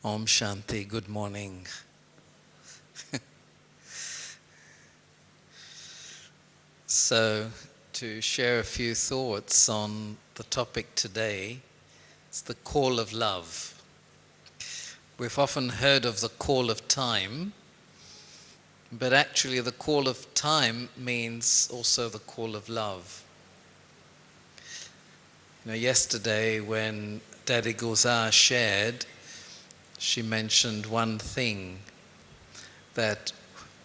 Om Shanti, good morning. So, to share a few thoughts on the topic today, it's the call of love. We've often heard of the call of time, but actually the call of time means also the call of love. Yesterday when Daddy Gulzar shared, she mentioned one thing, that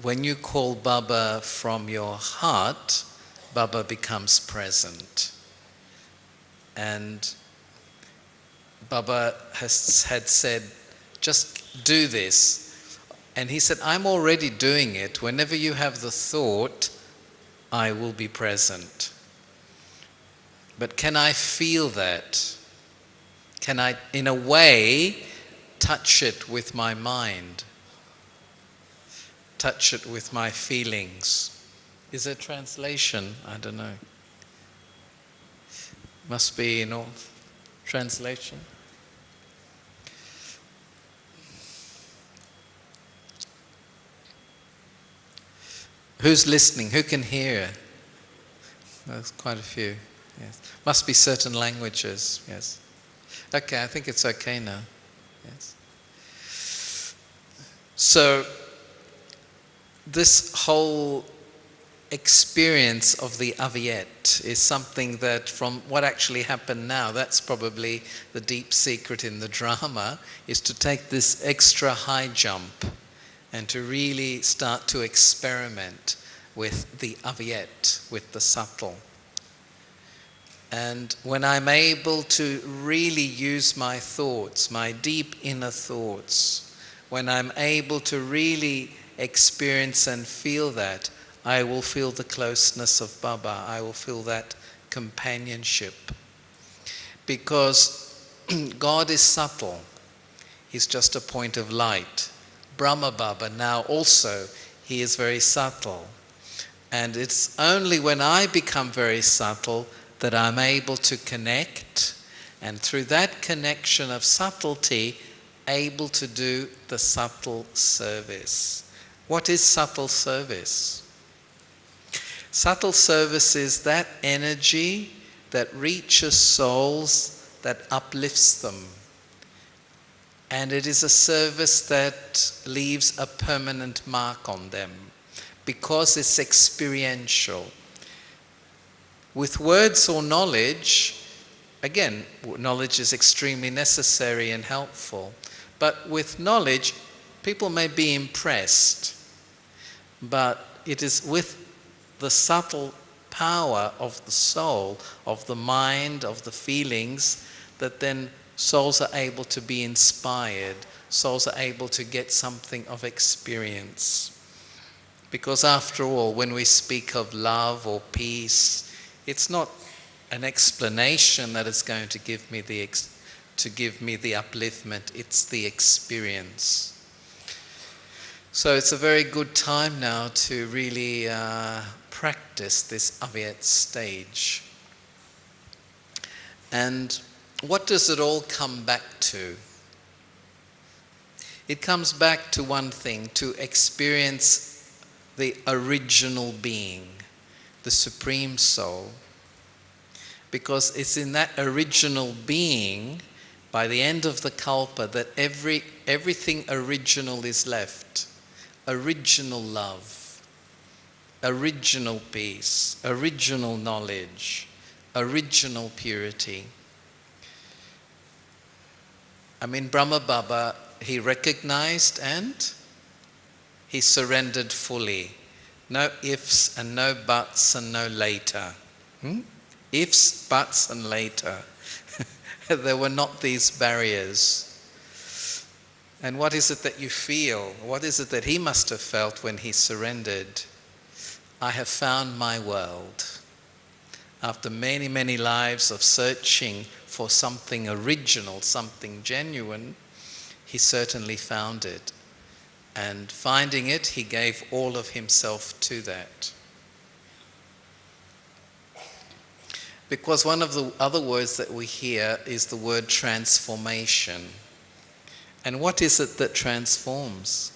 when you call Baba from your heart, Baba becomes present. And Baba had said, just do this. And he said, I'm already doing it. Whenever you have the thought, I will be present. But can I feel that? Can I, in a way, touch it with my mind? Touch it with my feelings? Is there translation? I don't know. Must be, translation. Who's listening? Who can hear? There's quite a few. Yes. Must be certain languages. Yes. Okay, I think it's okay now. Yes. So, this whole experience of the Avyet is something that, from what actually happened now, that's probably the deep secret in the drama, is to take this extra high jump and to really start to experiment with the Avyet, with the subtle. And when I'm able to really use my thoughts, my deep inner thoughts, when I'm able to really experience and feel that, I will feel the closeness of Baba. I will feel that companionship. Because God is subtle. He's just a point of light. Brahma Baba now also, he is very subtle. And it's only when I become very subtle that I'm able to connect, and through that connection of subtlety, able to do the subtle service. What is subtle service? Subtle service is that energy that reaches souls, that uplifts them. And it is a service that leaves a permanent mark on them, because it's experiential. With words or knowledge, again, knowledge is extremely necessary and helpful, but with knowledge, people may be impressed, but it is with the subtle power of the soul, of the mind, of the feelings, that then souls are able to be inspired, souls are able to get something of experience. Because after all, when we speak of love or peace, it's not an explanation that is going to give me the upliftment, it's the experience. So it's a very good time now to really practice this Avyet stage. And what does it all come back to? It comes back to one thing, to experience the original being, the Supreme Soul. Because it's in that original being, by the end of the Kalpa, that everything original is left. Original love, original peace, original knowledge, original purity. Brahma Baba, he recognized and he surrendered fully. No ifs and no buts and no later. Ifs, buts and later. There were not these barriers. And what is it that you feel? What is it that he must have felt when he surrendered? I have found my world. After many, many lives of searching for something original, something genuine, he certainly found it. And finding it, he gave all of himself to that. Because one of the other words that we hear is the word transformation. And what is it that transforms?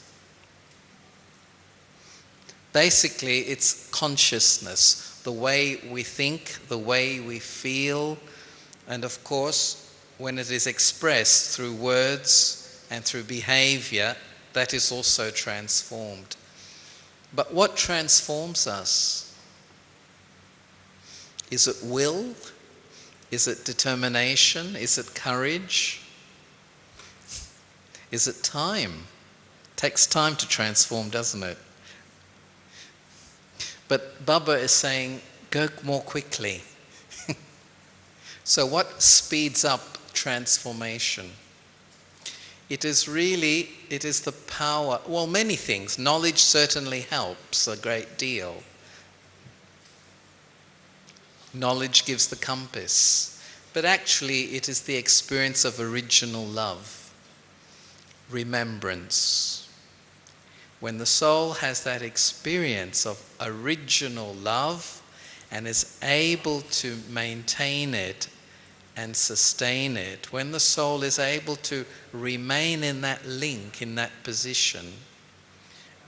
Basically, it's consciousness, the way we think, the way we feel, and of course, when it is expressed through words and through behavior, that is also transformed. But what transforms us? Is it will? Is it determination? Is it courage? Is it time? It takes time to transform, doesn't it? But Baba is saying, go more quickly. So what speeds up transformation? It is the power, well, many things. Knowledge certainly helps a great deal. Knowledge gives the compass. But actually, it is the experience of original love, remembrance. When the soul has that experience of original love and is able to maintain it and sustain it, when the soul is able to remain in that link, in that position,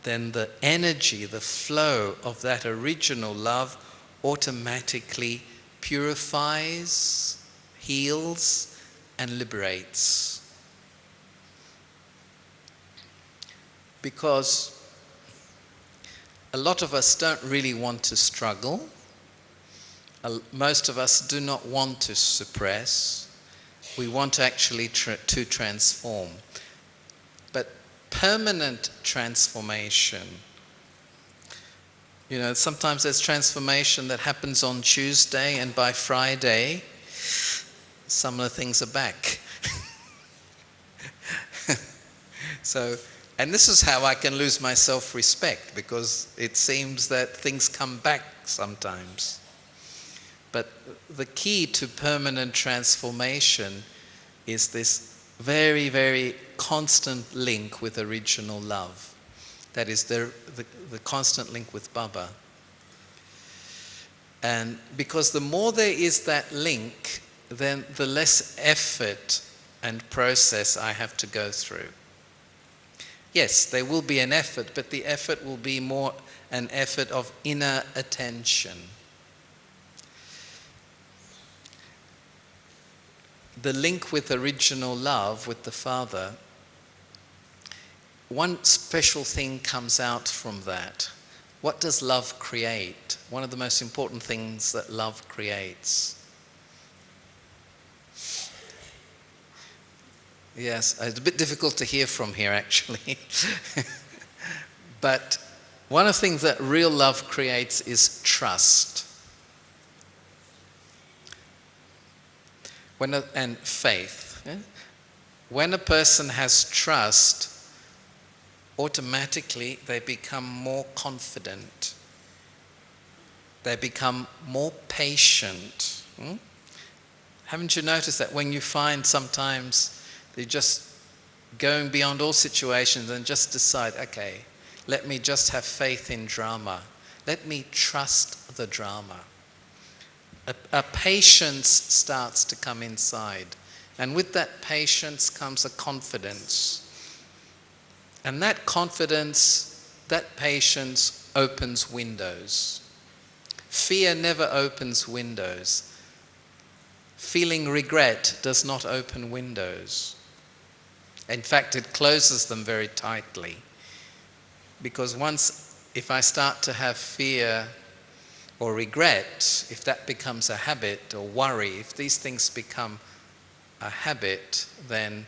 then the energy, the flow of that original love automatically purifies, heals, and liberates. Because a lot of us don't really want to struggle. Most of us do not want to suppress. We want to actually to transform. But permanent transformation, sometimes there's transformation that happens on Tuesday, and by Friday, some of the things are back. And this is how I can lose my self-respect, because it seems that things come back sometimes. But the key to permanent transformation is this very, very constant link with original love. That is the constant link with Baba. And because the more there is that link, then the less effort and process I have to go through. Yes, there will be an effort, but the effort will be more an effort of inner attention. The link with original love, with the Father, one special thing comes out from that. What does love create? One of the most important things that love creates. Yes, it's a bit difficult to hear from here actually. But one of the things that real love creates is trust. And faith. Yeah? When a person has trust, automatically they become more confident. They become more patient. Haven't you noticed that when you find sometimes they're just going beyond all situations and just decide, okay, let me just have faith in drama. Let me trust the drama. A patience starts to come inside. And with that patience comes a confidence. And that confidence, that patience opens windows. Fear never opens windows. Feeling regret does not open windows. In fact, it closes them very tightly. Because if I start to have fear or regret, if that becomes a habit, or worry, if these things become a habit, then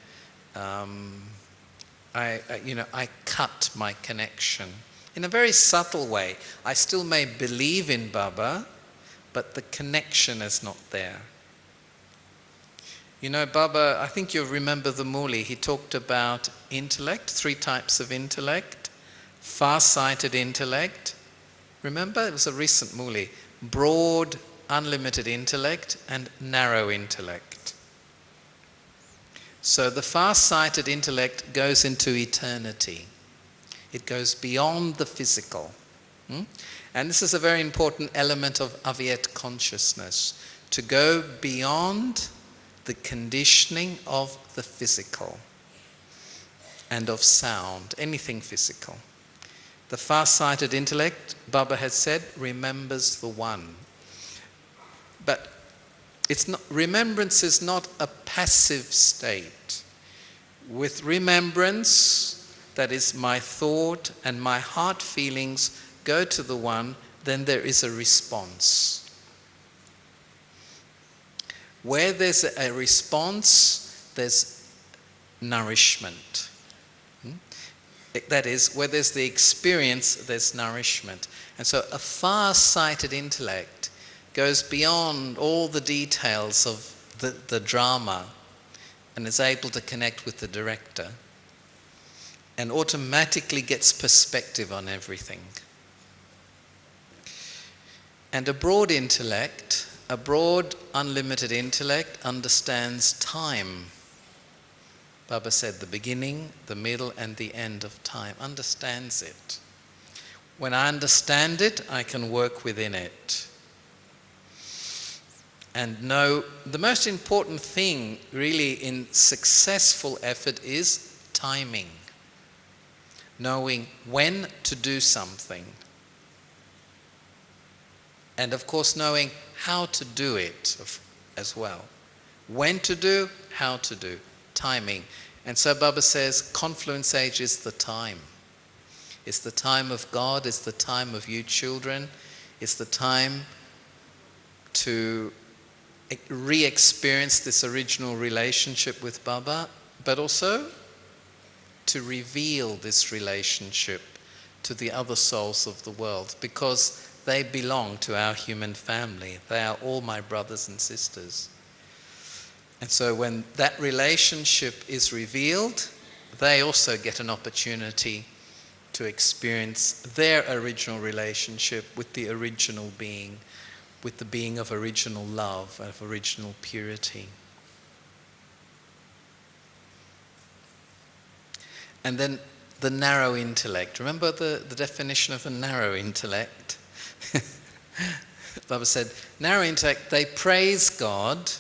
I cut my connection. In a very subtle way. I still may believe in Baba, but the connection is not there. Baba, I think you'll remember the Muli, he talked about intellect, 3 types of intellect. Far-sighted intellect. Remember, it was a recent Muli. Broad, unlimited intellect and narrow intellect. So the far-sighted intellect goes into eternity. It goes beyond the physical. And this is a very important element of Avyet consciousness, to go beyond the conditioning of the physical and of sound, anything physical. The far-sighted intellect, Baba has said, remembers the one. But remembrance is not a passive state. With remembrance, that is, my thought and my heart feelings go to the one, then there is a response. Where there's a response, there's nourishment. That is, where there's the experience, there's nourishment. And so a far-sighted intellect goes beyond all the details of the drama and is able to connect with the director and automatically gets perspective on everything. And a broad intellect, a broad, unlimited intellect understands time. Baba said the beginning, the middle, and the end of time. Understands it. When I understand it, I can work within it. And know the most important thing really in successful effort is timing. Knowing when to do something. And of course knowing how to do it as well. When to do, how to do. Timing. And so Baba says confluence age is the time. It's the time of God, it's the time of you children, it's the time to re-experience this original relationship with Baba, but also to reveal this relationship to the other souls of the world, because they belong to our human family. They are all my brothers and sisters. And so when that relationship is revealed, they also get an opportunity to experience their original relationship with the original being, with the being of original love, of original purity. And then the narrow intellect. Remember the definition of a narrow intellect? Baba said, narrow intellect, they praise God,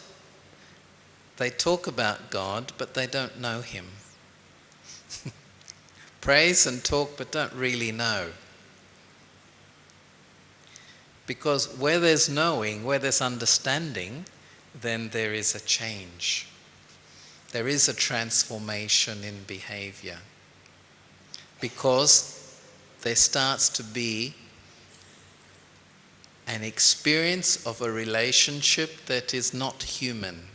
they talk about God, but they don't know Him. Praise and talk, but don't really know. Because where there's knowing, where there's understanding, then there is a change. There is a transformation in behavior. Because there starts to be an experience of a relationship that is not human.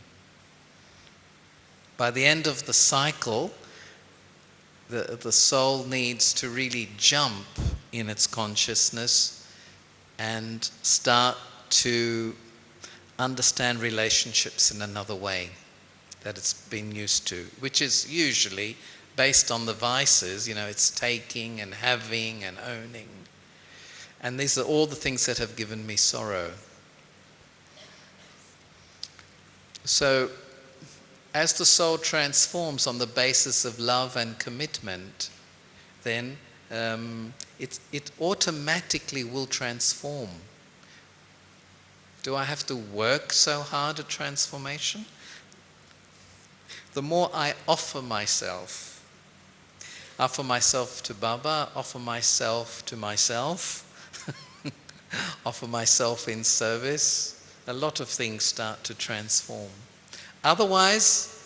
By the end of the cycle, the soul needs to really jump in its consciousness and start to understand relationships in another way that it's been used to, which is usually based on the vices, it's taking and having and owning. And these are all the things that have given me sorrow. So, as the soul transforms on the basis of love and commitment, then it automatically will transform. Do I have to work so hard at transformation? The more I offer myself to Baba, offer myself to myself, offer myself in service, a lot of things start to transform. Otherwise,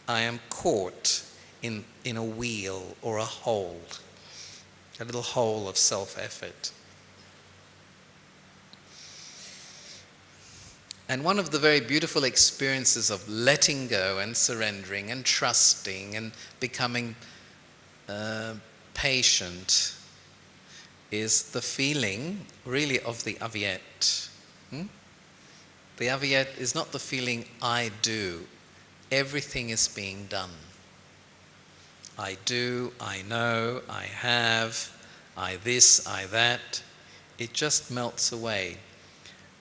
I am caught in a wheel or a hole, a little hole of self-effort. And one of the very beautiful experiences of letting go and surrendering and trusting and becoming patient is the feeling really of the Avyet. The Avyet is not the feeling I do. Everything is being done. I do, I know, I have, I this, I that. It just melts away.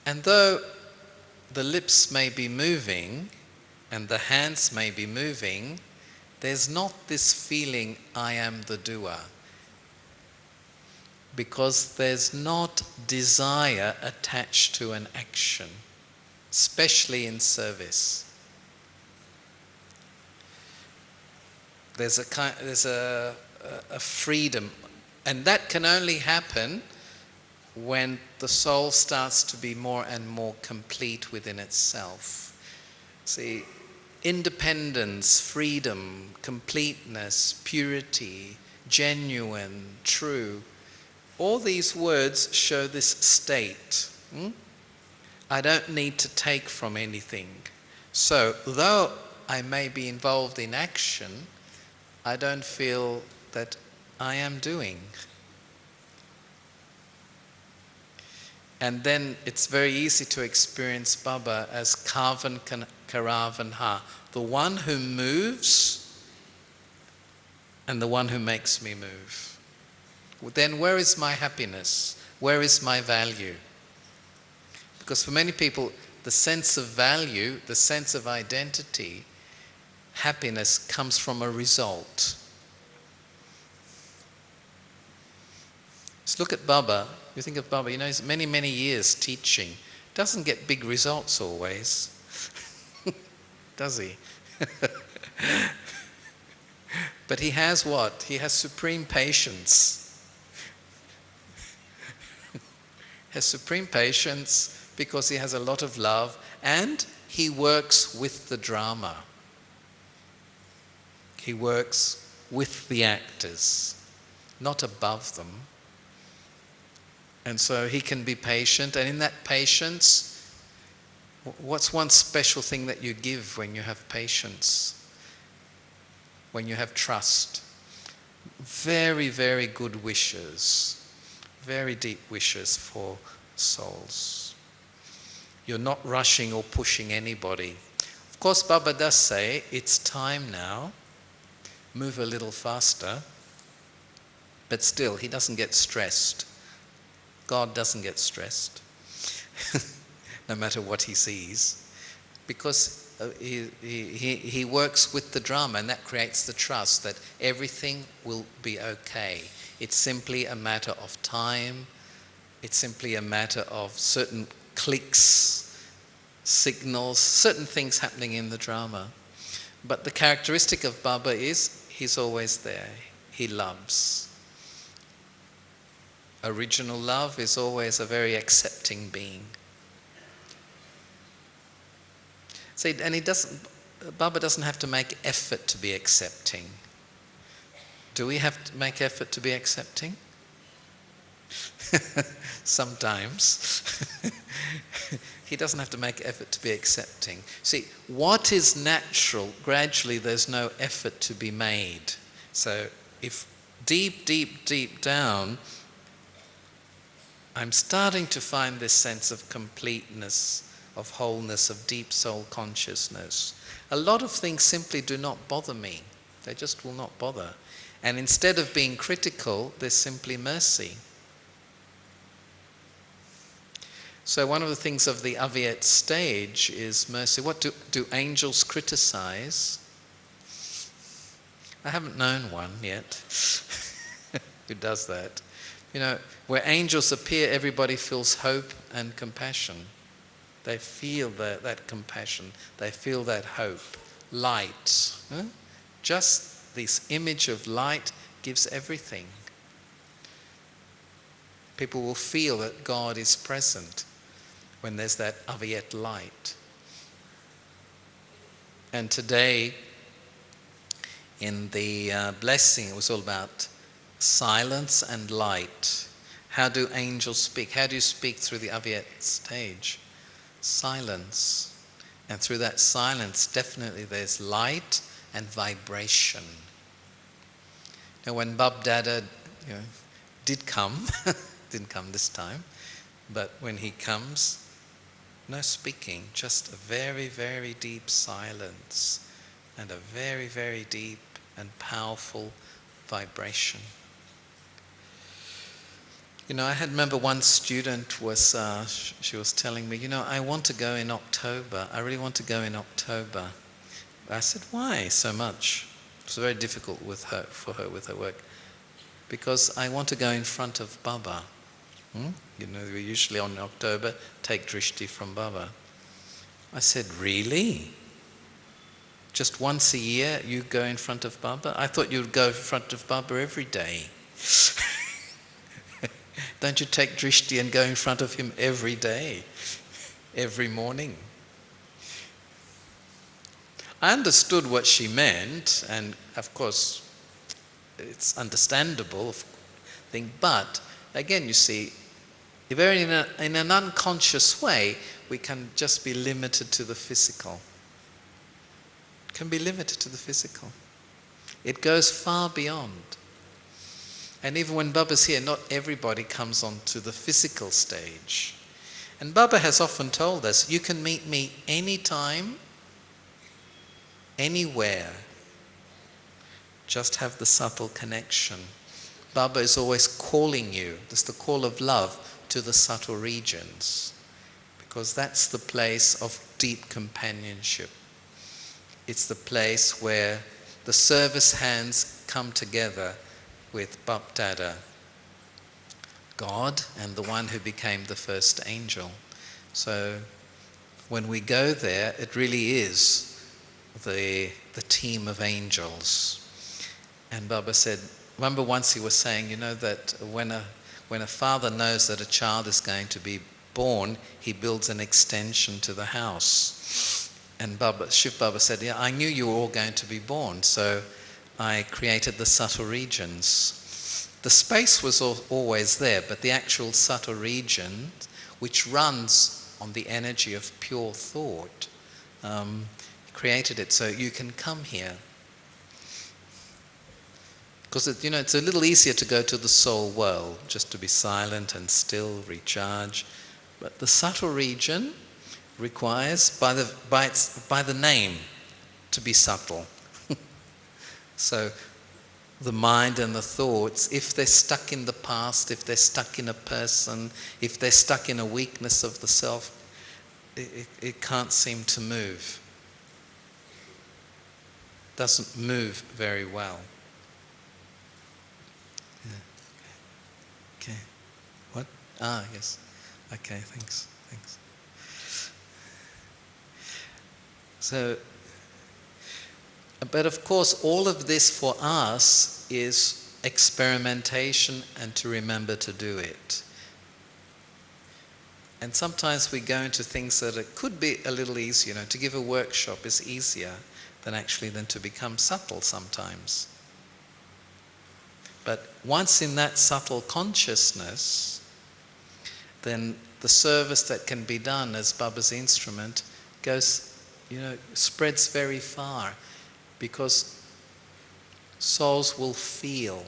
And though the lips may be moving and the hands may be moving, there's not this feeling I am the doer. Because there's not desire attached to an action. especially in service. There's a freedom, and that can only happen when the soul starts to be more and more complete within itself. See, independence, freedom, completeness, purity, genuine, true, all these words show this state. I don't need to take from anything. So, though I may be involved in action, I don't feel that I am doing. And then it's very easy to experience Baba as Kavan Karavan Ha, the one who moves and the one who makes me move. Then where is my happiness? Where is my value? Because for many people, the sense of value, the sense of identity, happiness comes from a result. Just look at Baba. You think of Baba, he's many, many years teaching. Doesn't get big results always. Does he? But he has what? He has supreme patience. Has supreme patience because he has a lot of love, and he works with the drama. He works with the actors, not above them. And so he can be patient, and in that patience, what's one special thing that you give when you have patience? When you have trust? Very, very good wishes, very deep wishes for souls. You're not rushing or pushing anybody. Of course, Baba does say, it's time now, move a little faster, but still, he doesn't get stressed. God doesn't get stressed, no matter what he sees, because he works with the drama, and that creates the trust that everything will be okay. It's simply a matter of time. It's simply a matter of certain clicks, signals, certain things happening in the drama. But the characteristic of Baba is he's always there. He loves. Original love is always a very accepting being. See, and Baba doesn't have to make effort to be accepting. Do we have to make effort to be accepting? Sometimes. He doesn't have to make effort to be accepting. See, what is natural, gradually there's no effort to be made. So if deep, deep, deep down, I'm starting to find this sense of completeness, of wholeness, of deep soul consciousness. A lot of things simply do not bother me. They just will not bother. And instead of being critical, there's simply mercy. So one of the things of the Avyet stage is mercy. What do angels criticize? I haven't known one yet who does that. Where angels appear, everybody feels hope and compassion. They feel that compassion. They feel that hope. Light. Just this image of light gives everything. People will feel that God is present when there's that Avyet light. And today, in the blessing, it was all about silence and light. How do angels speak? How do you speak through the Avyet stage? Silence. And through that silence, definitely there's light and vibration. When Bab Dada did come, didn't come this time, but when he comes, no speaking, just a very, very deep silence and a very, very deep and powerful vibration. I remember one student she was telling me, I want to go in October. I really want to go in October. I said, why so much? It was very difficult for her with her work. Because I want to go in front of Baba. We usually on October take drishti from Baba. I said, really? Just once a year you go in front of Baba? I thought you'd go in front of Baba every day. Don't you take drishti and go in front of him every day, every morning? I understood what she meant, and of course it's understandable thing, but again, you see, if we're in an unconscious way, we can just be limited to the physical. Can be limited to the physical. It goes far beyond. And even when Baba's here, not everybody comes onto the physical stage. And Baba has often told us, you can meet me anytime, anywhere. Just have the subtle connection. Baba is always calling you. There's the call of love to the subtle regions, because that's the place of deep companionship. It's the place where the service hands come together with Bap Dada, God, and the one who became the first angel. So when we go there, it really is the team of angels. And Baba said, remember once he was saying, that when a father knows that a child is going to be born, he builds an extension to the house. And Shiv Baba said, yeah, I knew you were all going to be born, so I created the subtle regions. The space was always there, but the actual subtle region, which runs on the energy of pure thought, created it so you can come here. Because it's a little easier to go to the soul world, just to be silent and still, recharge. But the subtle region requires, by the name, to be subtle. So the mind and the thoughts, if they're stuck in the past, if they're stuck in a person, if they're stuck in a weakness of the self, it can't seem to move. Doesn't move very well. Okay. What? Yes. Okay, thanks. So, but of course, all of this for us is experimentation and to remember to do it. And sometimes we go into things that it could be a little easier. To give a workshop is easier than to become subtle sometimes. But once in that subtle consciousness, then the service that can be done as Baba's instrument goes, spreads very far, because souls will feel.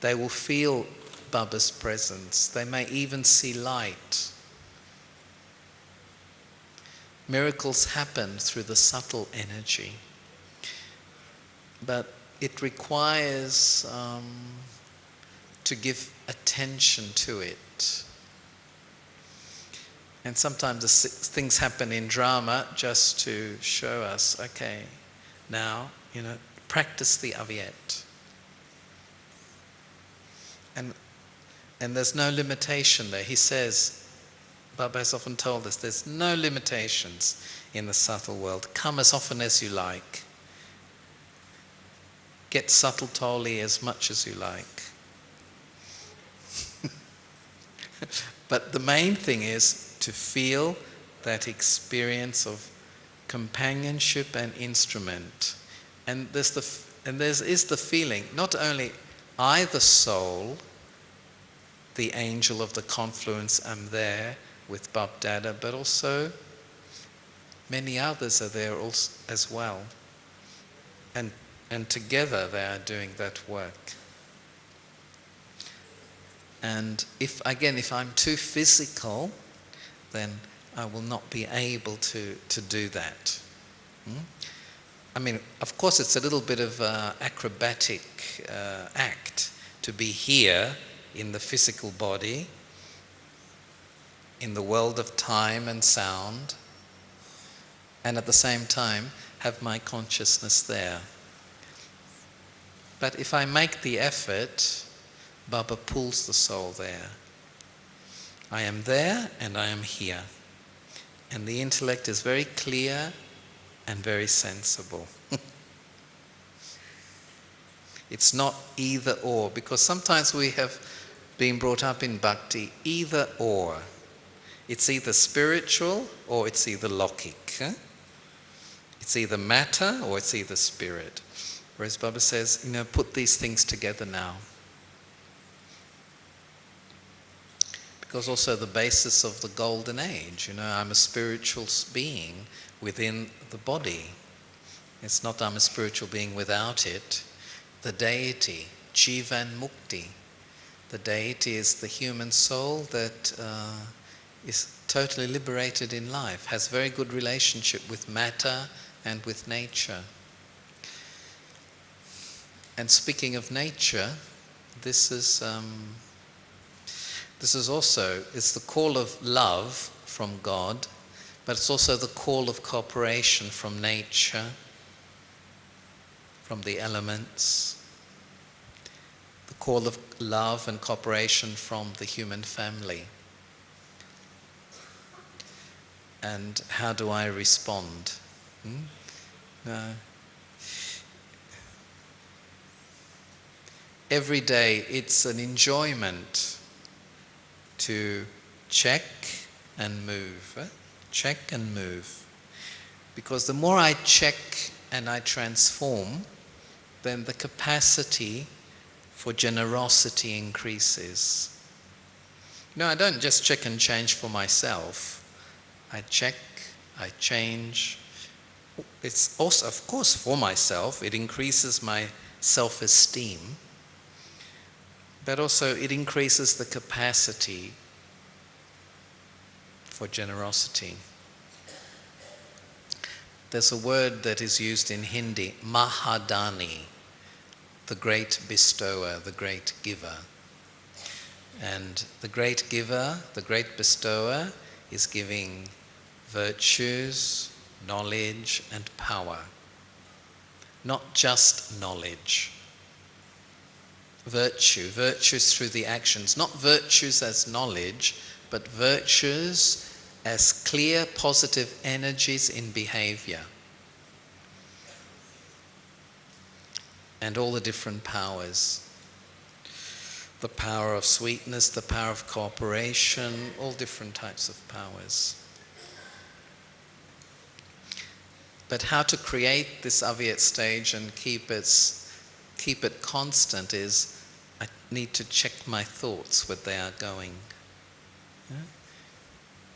They will feel Baba's presence. They may even see light. Miracles happen through the subtle energy. But it requires to give attention to it. And sometimes things happen in drama just to show us, okay, now, practice the avyet. And there's no limitation there. He says, Baba has often told us, there's no limitations in the subtle world. Come as often as you like. Get subtle toli as much as you like. But the main thing is to feel that experience of companionship and instrument. And there is the feeling, not only I, the soul, the angel of the confluence, am there with Bap Dada, but also many others are there also, as well. And together they are doing that work. And if I'm too physical, then I will not be able to do that. I mean, of course it's a little bit of an acrobatic act to be here in the physical body, in the world of time and sound, and at the same time have my consciousness there. But if I make the effort, Baba pulls the soul there. I am there and I am here. And the intellect is very clear and very sensible. It's not either or, because sometimes we have been brought up in bhakti either or. It's either spiritual or it's either lokik. It's either matter or it's either spirit. Whereas Baba says, put these things together now. Because also the basis of the golden age, I'm a spiritual being within the body. It's not I'm a spiritual being without it. The deity, Jivan Mukti. The deity is the human soul that is totally liberated in life, has very good relationship with matter and with nature. And speaking of nature, this is also, it's the call of love from God, but it's also the call of cooperation from nature, from the elements, the call of love and cooperation from the human family. And how do I respond? Every day it's an enjoyment to check and move. Check and move. Because the more I check and I transform, then the capacity for generosity increases. I don't just check and change for myself. I check, I change. It's also, of course, for myself. It increases my self-esteem. But also it increases the capacity for generosity. There's a word that is used in Hindi, Mahadani, the great bestower, the great giver. And the great giver, the great bestower, is giving virtues, knowledge, and power. Not just knowledge. Virtues through the actions. Not virtues as knowledge, but virtues as clear, positive energies in behavior. And all the different powers. The power of sweetness, the power of cooperation, all different types of powers. But how to create this avyat stage and keep it constant is, I need to check my thoughts where they are going.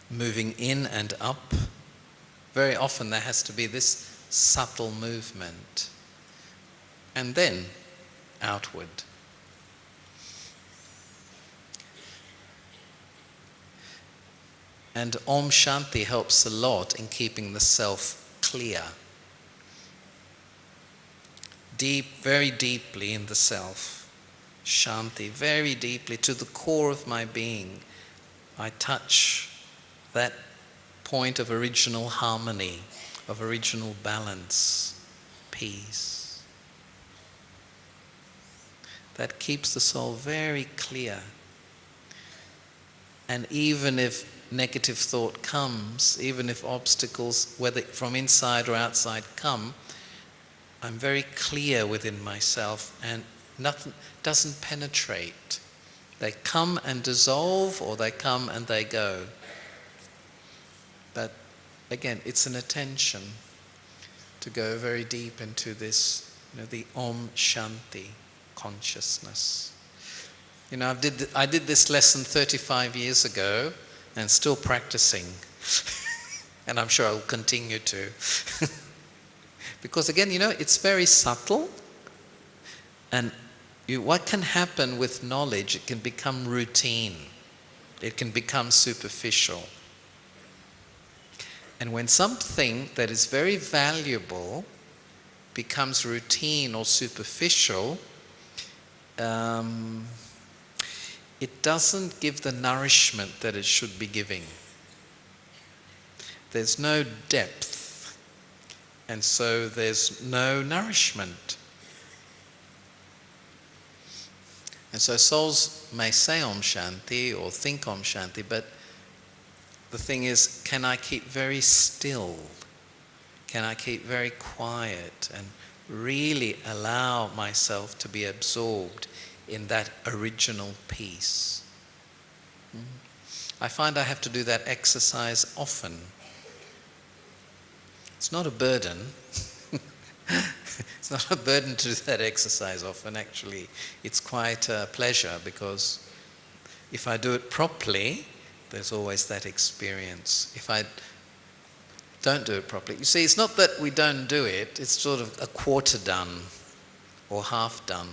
Moving in and up. Very often there has to be this subtle movement. And then outward. And Om Shanti helps a lot in keeping the self clear. Deep, very deeply in the self. Shanti, very deeply to the core of my being. I touch that point of original harmony, of original balance, peace. That keeps the soul very clear. And even if negative thought comes, even if obstacles, whether from inside or outside, come, I'm very clear within myself and nothing doesn't penetrate. They come and dissolve, or they come and they go. But again, it's an attention to go very deep into this, the Om Shanti consciousness. I did this lesson 35 years ago and still practicing. And I'm sure I'll continue to. Because again, it's very subtle. And what can happen with knowledge, it can become routine. It can become superficial. And when something that is very valuable becomes routine or superficial, it doesn't give the nourishment that it should be giving. There's no depth, and so there's no nourishment. And so souls may say Om Shanti or think Om Shanti, but the thing is, can I keep very still? Can I keep very quiet and really allow myself to be absorbed in that original peace? I find I have to do that exercise often. It's not a burden. It's not a burden to do that exercise often, actually. It's quite a pleasure, because if I do it properly, there's always that experience. If I don't do it properly, you see, it's not that we don't do it, it's sort of a quarter done or half done.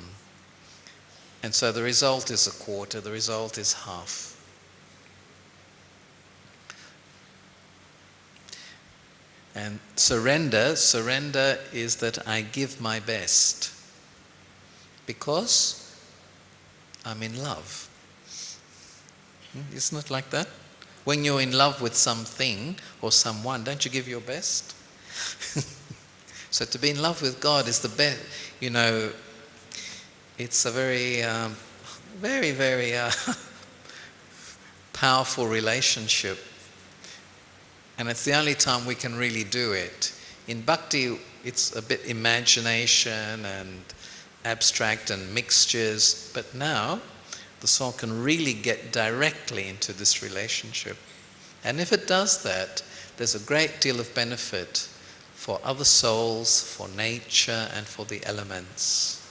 And so the result is a quarter, the result is half. And surrender is that I give my best because I'm in love. Isn't it like that? When you're in love with something or someone, don't you give your best? So to be in love with God is the best. You know, it's a very, very powerful relationship. And it's the only time we can really do it. In bhakti, it's a bit imagination and abstract and mixtures. But now, the soul can really get directly into this relationship. And if it does that, there's a great deal of benefit for other souls, for nature, and for the elements.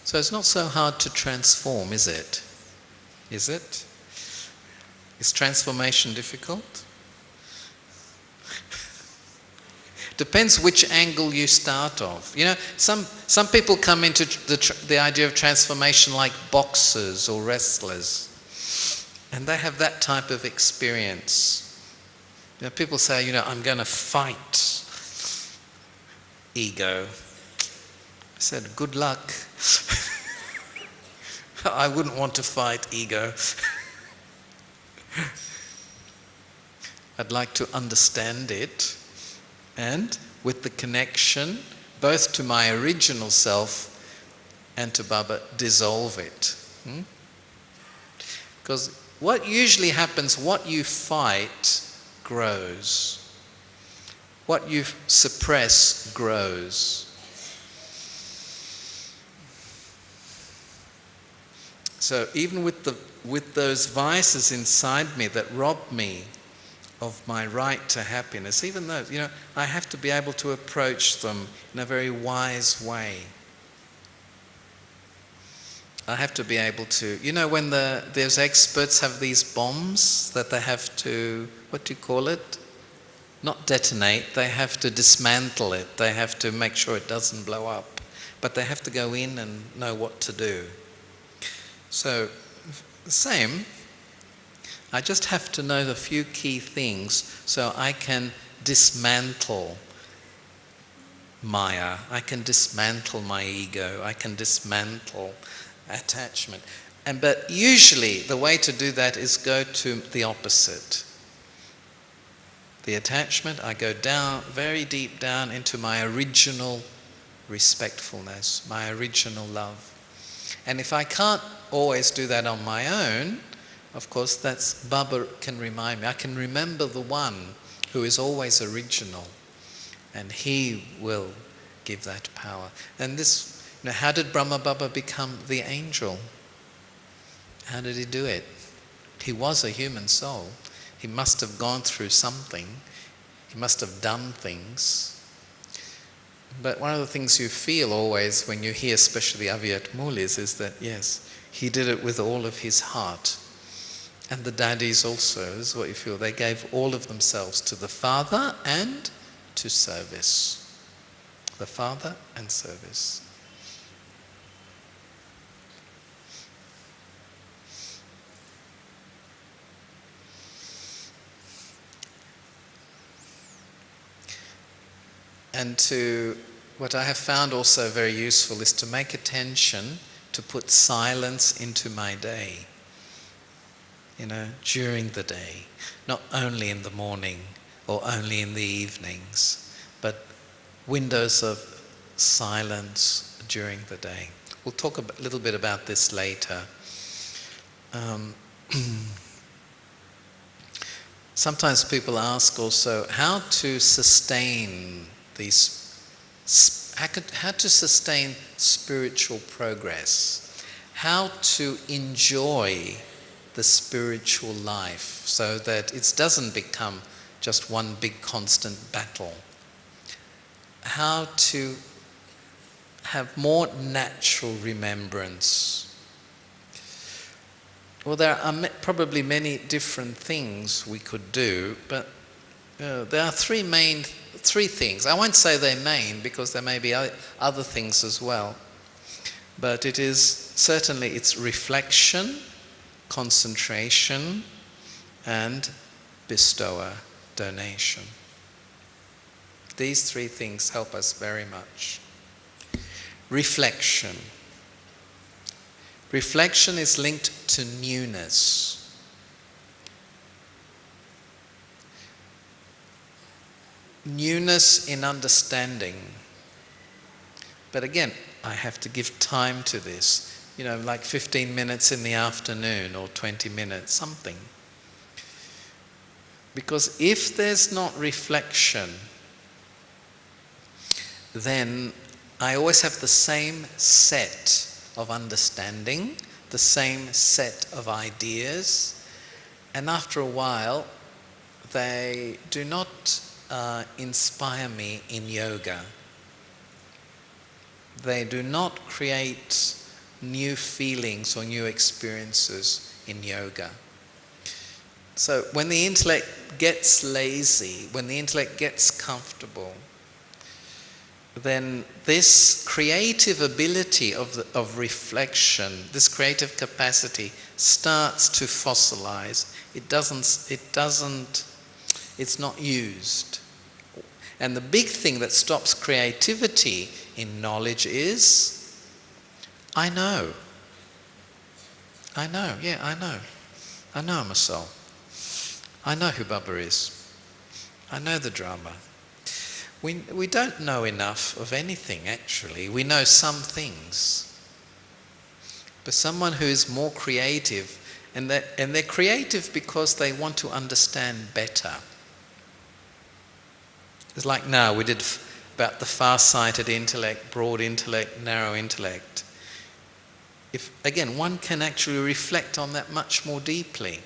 So it's not so hard to transform, is it? Is it? Is transformation difficult? Depends which angle you start off. You know, some people come into the idea of transformation like boxers or wrestlers, and they have that type of experience. You know, people say, you know, I'm going to fight ego. I said, good luck. I wouldn't want to fight ego. I'd like to understand it, and with the connection both to my original self and to Baba, dissolve it. Because what usually happens, what you fight grows. What you suppress grows. So even with those vices inside me that rob me of my right to happiness, even those, you know, I have to be able to approach them in a very wise way. I have to be able to, you know, when those experts have these bombs that they have to, what do you call it? Not detonate, they have to dismantle it. They have to make sure it doesn't blow up. But they have to go in and know what to do. So, the same, I just have to know a few key things so I can dismantle Maya, I can dismantle my ego, I can dismantle attachment. But usually the way to do that is go to the opposite. The attachment, I go down, very deep down into my original respectfulness, my original love. And if I can't always do that on my own, of course, that's Baba can remind me. I can remember the one who is always original, and he will give that power. And this, you know, how did Brahma Baba become the angel? How did he do it? He was a human soul. He must have gone through something. He must have done things. But one of the things you feel always when you hear especially Avyat Mulis is that, yes, he did it with all of his heart. And the daddies also, is what you feel. They gave all of themselves to the Father and to service. The Father and service. And what I have found also very useful is to make attention to put silence into my day. You know, during the day, not only in the morning or only in the evenings, but windows of silence during the day. We'll talk a little bit about this later. sometimes people ask also how to sustain how to sustain spiritual progress, how to enjoy the spiritual life so that it doesn't become just one big constant battle. How to have more natural remembrance. Well, there are probably many different things we could do, but there are three things. I won't say they're main because there may be other things as well. But it's reflection, concentration, and bestower, donation. These three things help us very much. Reflection. Reflection is linked to newness. Newness in understanding. But again, I have to give time to this. Like 15 minutes in the afternoon or 20 minutes, something. Because if there's not reflection, then I always have the same set of understanding, the same set of ideas, and after a while, they do not inspire me in yoga. They do not create new feelings or new experiences in yoga. So when the intellect gets lazy, when the intellect gets comfortable, then this creative ability of reflection, this creative capacity starts to fossilize. It's not used. And the big thing that stops creativity in knowledge is, I know I'm a soul. I know who Baba is. I know the drama. We don't know enough of anything, actually. We know some things. But someone who is more creative, and they're creative because they want to understand better. It's like now we did about the far-sighted intellect, broad intellect, narrow intellect. If, again, one can actually reflect on that much more deeply.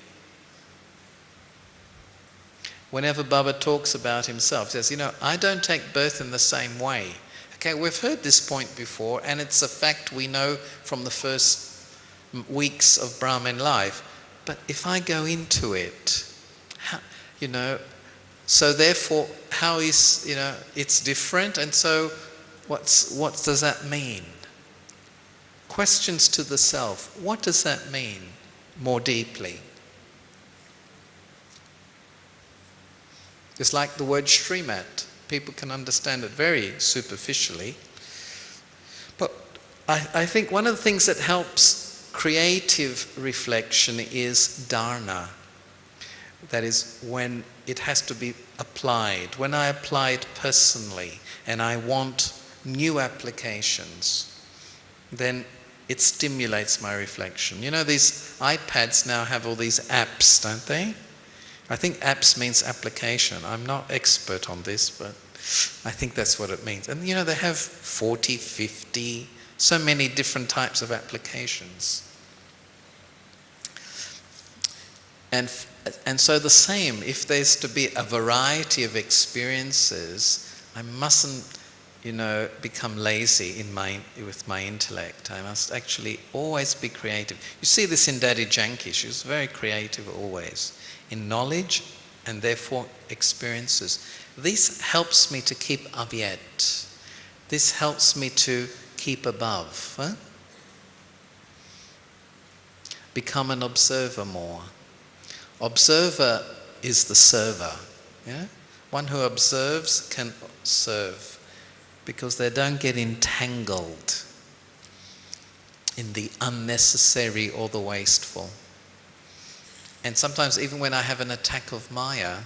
Whenever Baba talks about himself, he says, I don't take birth in the same way. Okay, we've heard this point before, and it's a fact we know from the first weeks of Brahmin life. But if I go into it, so therefore, how is, it's different, and so what does that mean? Questions to the self. What does that mean more deeply? It's like the word Srimat. People can understand it very superficially. But I think one of the things that helps creative reflection is dharana. That is, when it has to be applied. When I apply it personally and I want new applications, then it stimulates my reflection. These iPads now have all these apps, don't they? I think apps means application. I'm not expert on this, but I think that's what it means. And they have 40, 50, so many different types of applications. And so the same, if there's to be a variety of experiences, I mustn't, become lazy with my intellect. I must actually always be creative. You see this in Daddy Janki. She was very creative always. In knowledge and therefore experiences. This helps me to keep avyat. This helps me to keep above. Become an observer more. Observer is the server. Yeah? One who observes can serve because they don't get entangled in the unnecessary or the wasteful. And sometimes even when I have an attack of Maya,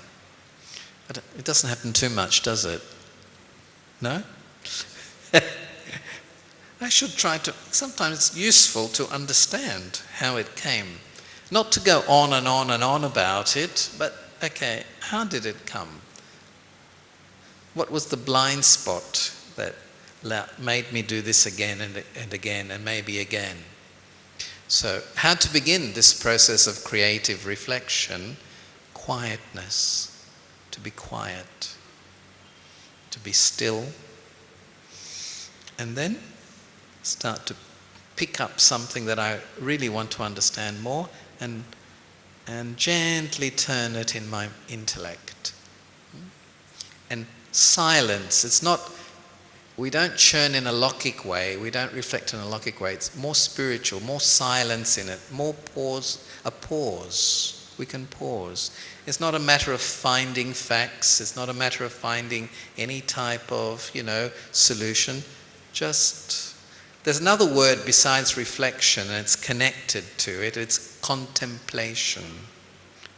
it doesn't happen too much, does it? No? I should try to, sometimes it's useful to understand how it came. Not to go on and on and on about it, but okay, how did it come? What was the blind spot that made me do this again and again and maybe again? So, how to begin this process of creative reflection? Quietness, to be quiet, to be still, and then start to pick up something that I really want to understand more and gently turn it in my intellect. And silence, it's not, we don't churn in a logic way, we don't reflect in a logic way, it's more spiritual, more silence in it, more pause, a pause. We can pause. It's not a matter of finding facts, it's not a matter of finding any type of, solution. Just, there's another word besides reflection and it's connected to it, it's contemplation.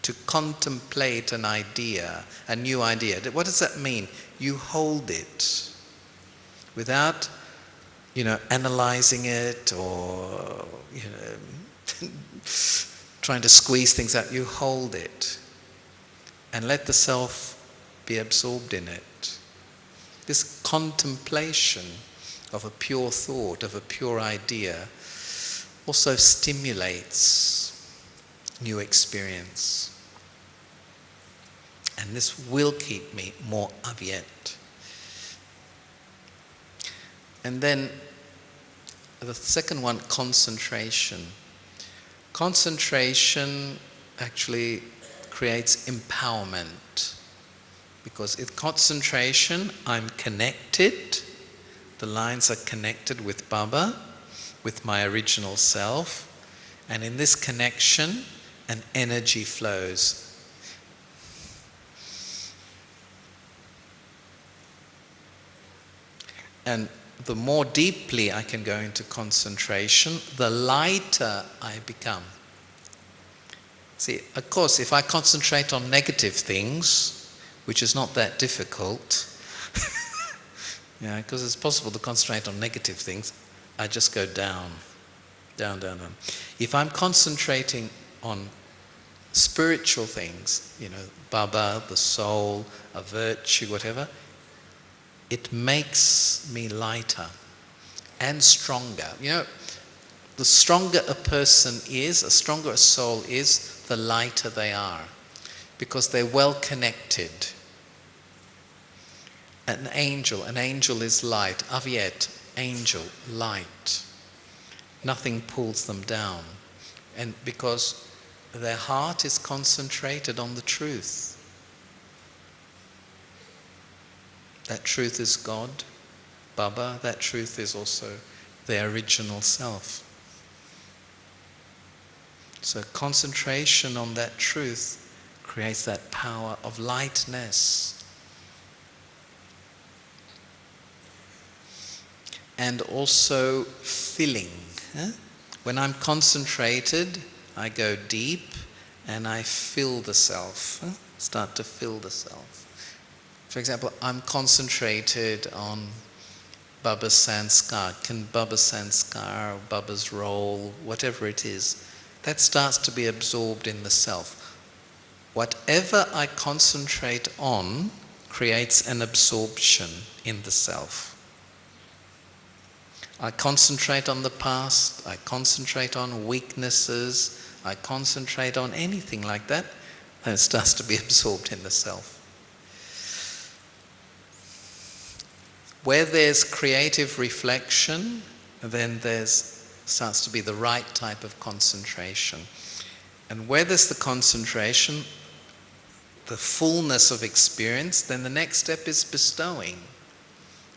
To contemplate an idea, a new idea. What does that mean? You hold it without, analyzing it or, trying to squeeze things out. You hold it and let the self be absorbed in it. This contemplation of a pure thought, of a pure idea, also stimulates new experience. And this will keep me more avyet. And then the second one, concentration. Concentration actually creates empowerment. Because in concentration, I'm connected. The lines are connected with Baba, with my original self. And in this connection, an energy flows. And the more deeply I can go into concentration, the lighter I become. See, of course, if I concentrate on negative things, which is not that difficult, because it's possible to concentrate on negative things, I just go down, down, down, down. If I'm concentrating on spiritual things, Baba, the soul, a virtue, whatever, it makes me lighter and stronger. The stronger a person is, the stronger a soul is, the lighter they are. Because they're well connected. An angel is light. Avyet, angel, light. Nothing pulls them down. And because their heart is concentrated on the truth. That truth is God, Baba. That truth is also their original self. So concentration on that truth creates that power of lightness. And also filling. When I'm concentrated, I go deep and I fill the self. Start to fill the self. For example, I'm concentrated on Baba's sanskar. Can Baba's sanskar, or Baba's role, whatever it is, that starts to be absorbed in the self. Whatever I concentrate on creates an absorption in the self. I concentrate on the past, I concentrate on weaknesses, I concentrate on anything like that, then it starts to be absorbed in the self. Where there's creative reflection, then starts to be the right type of concentration. And where there's the concentration, the fullness of experience, then the next step is bestowing,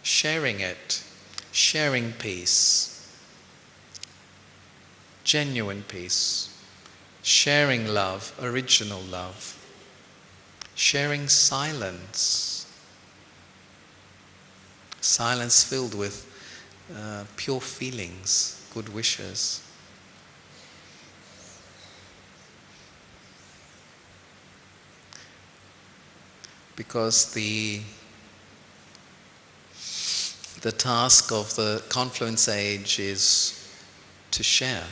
sharing it, sharing peace, genuine peace, sharing love, original love, sharing silence. Silence filled with pure feelings, good wishes. Because the task of the Confluence Age is to share.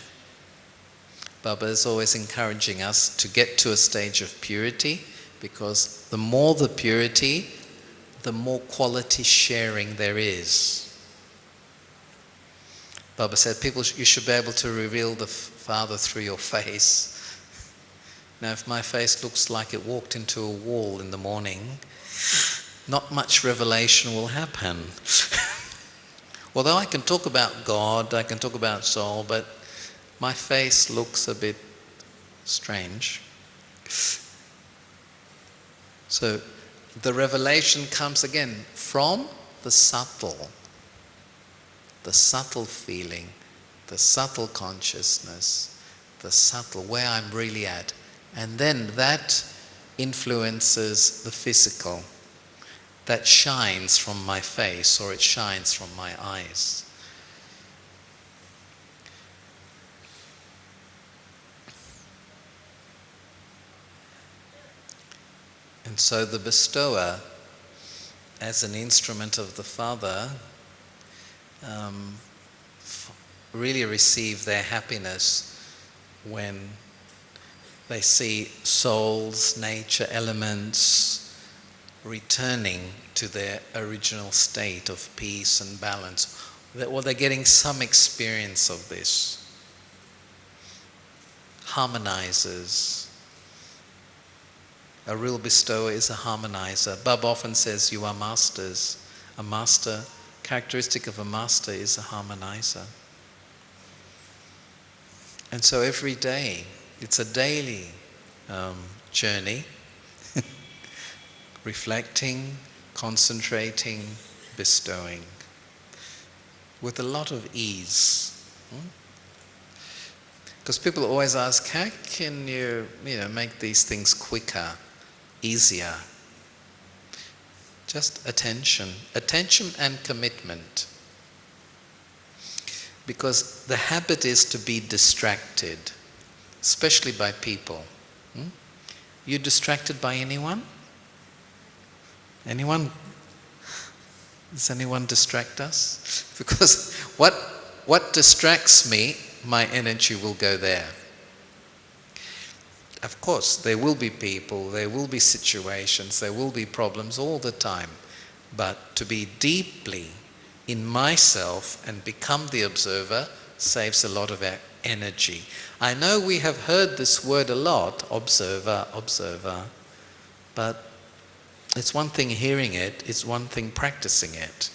Baba is always encouraging us to get to a stage of purity because the more the purity, the more quality sharing there is. Baba said, you should be able to reveal the Father through your face. Now, if my face looks like it walked into a wall in the morning, not much revelation will happen. Although I can talk about God, I can talk about soul, but my face looks a bit strange. So the revelation comes again from the subtle feeling, the subtle consciousness, the subtle, where I'm really at. And then that influences the physical. That shines from my face, or it shines from my eyes. And so the bestower, as an instrument of the Father, really receive their happiness when they see souls, nature, elements returning to their original state of peace and balance. Or they're getting some experience of this. Harmonizers. A real bestower is a harmonizer. Baba often says, you are masters. A master, characteristic of a master is a harmonizer. And so every day, it's a daily journey, reflecting, concentrating, bestowing, with a lot of ease. Because people always ask, how can you make these things quicker, easier? Just attention and commitment. Because the habit is to be distracted, especially by people. You distracted by anyone? Anyone? Does anyone distract us? Because what distracts me, my energy will go there. Of course, there will be people, there will be situations, there will be problems all the time. But to be deeply in myself and become the observer saves a lot of energy. I know we have heard this word a lot, observer, observer, but it's one thing hearing it, it's one thing practicing it.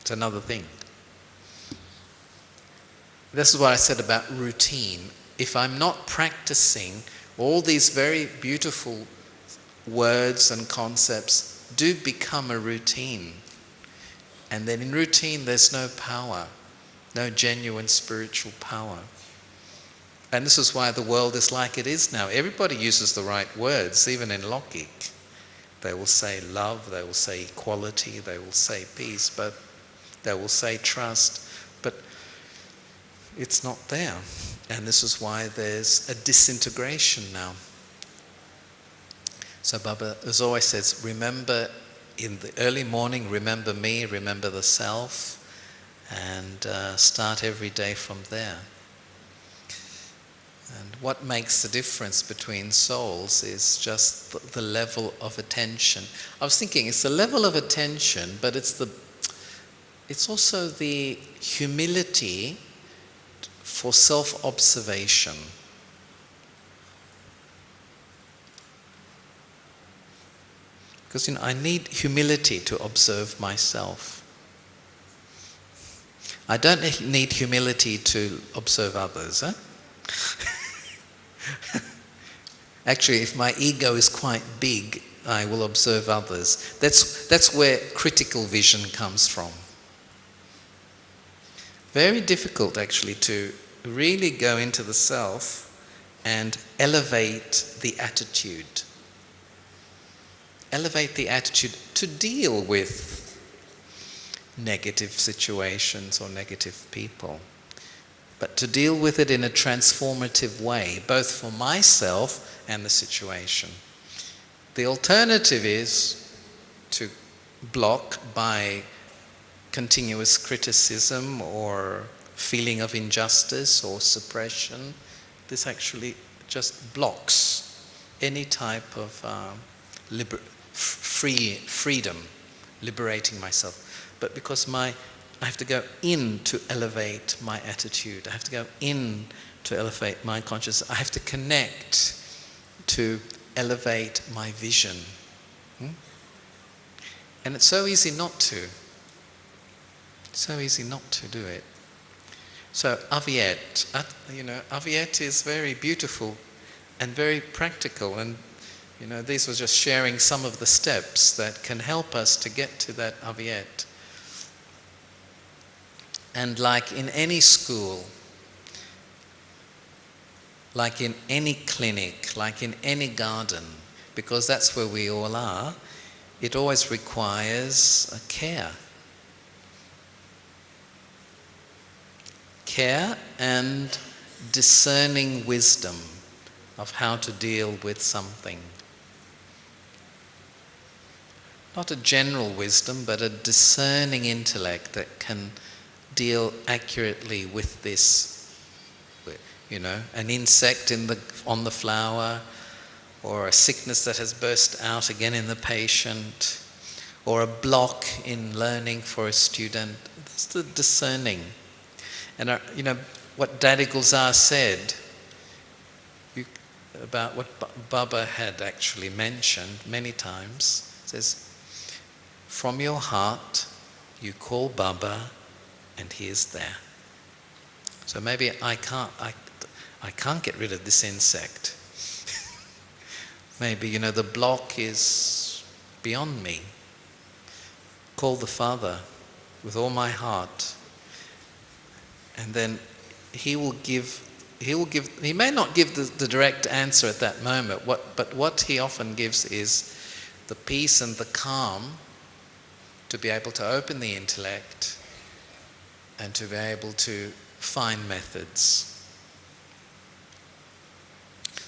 It's another thing. This is what I said about routine. If I'm not practicing, all these very beautiful words and concepts do become a routine. And then in routine there's no power, no genuine spiritual power. And this is why the world is like it is now. Everybody uses the right words, even in Lokik. They will say love, they will say equality, they will say peace, but they will say trust, but it's not there. And this is why there's a disintegration now. So Baba, as always, says, remember in the early morning, remember me, remember the self, and start every day from there. And what makes the difference between souls is just the level of attention. I was thinking it's the level of attention, but it's also the humility for self-observation. Because I need humility to observe myself. I don't need humility to observe others. Actually, if my ego is quite big, I will observe others. That's where critical vision comes from. Very difficult actually to really go into the self and elevate the attitude. Elevate the attitude to deal with negative situations or negative people. But to deal with it in a transformative way, both for myself and the situation. The alternative is to block by continuous criticism or feeling of injustice or suppression. This actually just blocks any type of freedom, liberating myself, but because I have to go in to elevate my attitude. I have to go in to elevate my consciousness. I have to connect to elevate my vision. And it's so easy not to. So easy not to do it. So Aviet, Aviet is very beautiful and very practical, and these were just sharing some of the steps that can help us to get to that Aviet. And like in any school, like in any clinic, like in any garden, because that's where we all are, it always requires a care. Care and discerning wisdom of how to deal with something. Not a general wisdom, but a discerning intellect that can deal accurately with this. An insect on the flower, or a sickness that has burst out again in the patient, or a block in learning for a student. That's the discerning. And what Daddy Gulzar said about what Baba had actually mentioned many times, says, from your heart you call Baba and he is there. So maybe I can't get rid of this insect. Maybe, the block is beyond me. Call the Father with all my heart. And then he may not give the direct answer at that moment, but what he often gives is the peace and the calm to be able to open the intellect and to be able to find methods.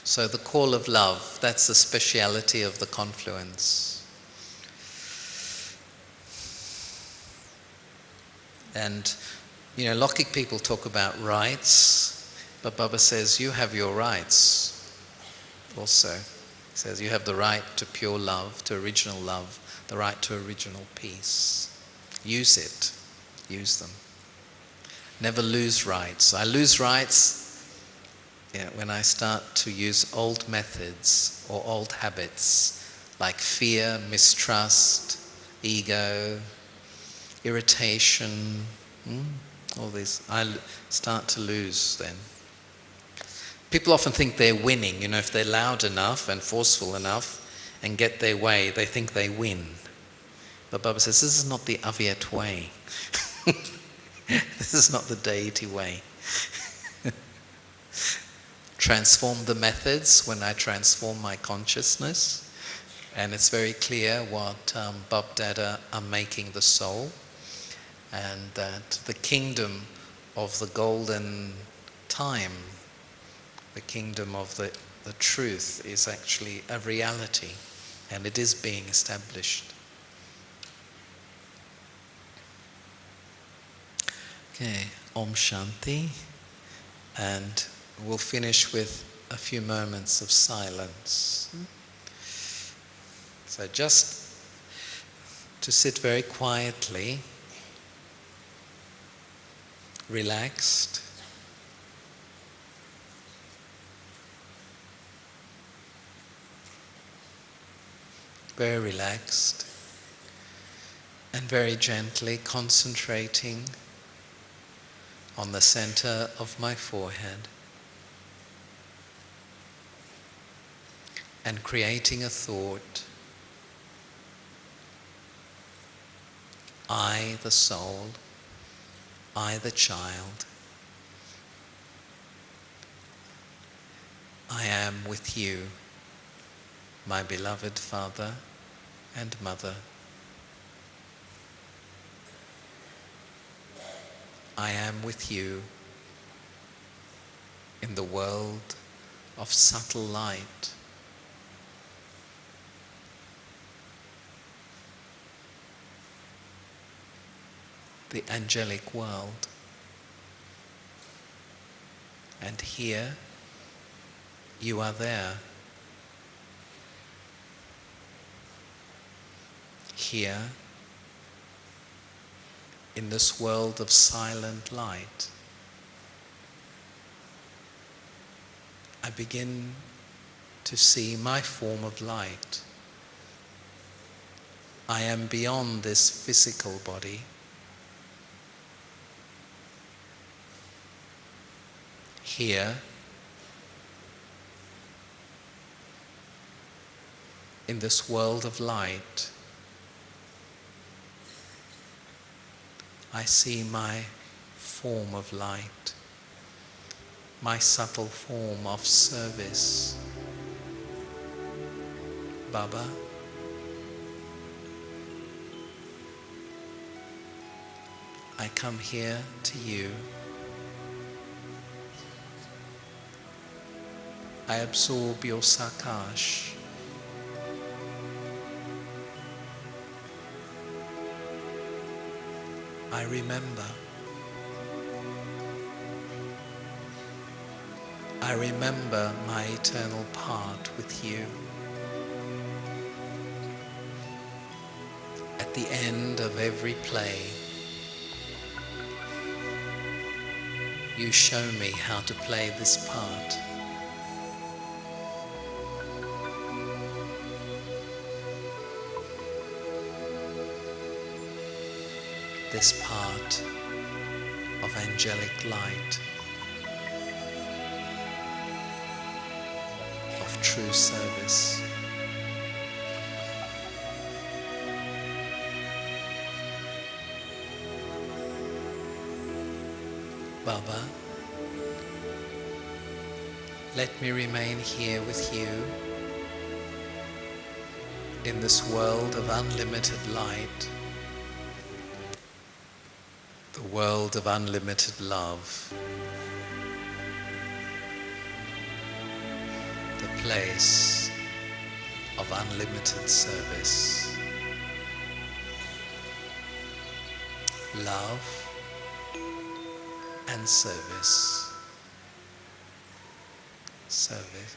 So the call of love, that's the speciality of the confluence. And Lokik people talk about rights, but Baba says you have your rights also. He says you have the right to pure love, to original love, the right to original peace. Use it. Use them. Never lose rights. I lose rights when I start to use old methods or old habits like fear, mistrust, ego, irritation, all these. I start to lose then. People often think they're winning, if they're loud enough and forceful enough and get their way, they think they win. But Baba says, this is not the Aviet way. This is not the deity way. Transform the methods when I transform my consciousness. And it's very clear what Bab Dada are making the soul. And that the kingdom of the golden time, the kingdom of the truth, is actually a reality. And it is being established. Okay, Om Shanti. And we'll finish with a few moments of silence. So just to sit very quietly, relaxed, very relaxed, and very gently concentrating on the center of my forehead and creating a thought. I, the soul, I, the child, I am with you, my beloved Father and Mother. I am with you in the world of subtle light. The angelic world. And here you are there. here in this world of silent light, I begin to see my form of light. I am beyond this physical body. Here, in this world of light, I see my form of light, my subtle form of service. Baba, I come here to you. I absorb your sakash. I remember. I remember my eternal part with you. At the end of every play, you show me how to play this part. This part of angelic light, of true service. Baba, let me remain here with you in this world of unlimited light, the world of unlimited love, the place of unlimited service. Love and service. Service.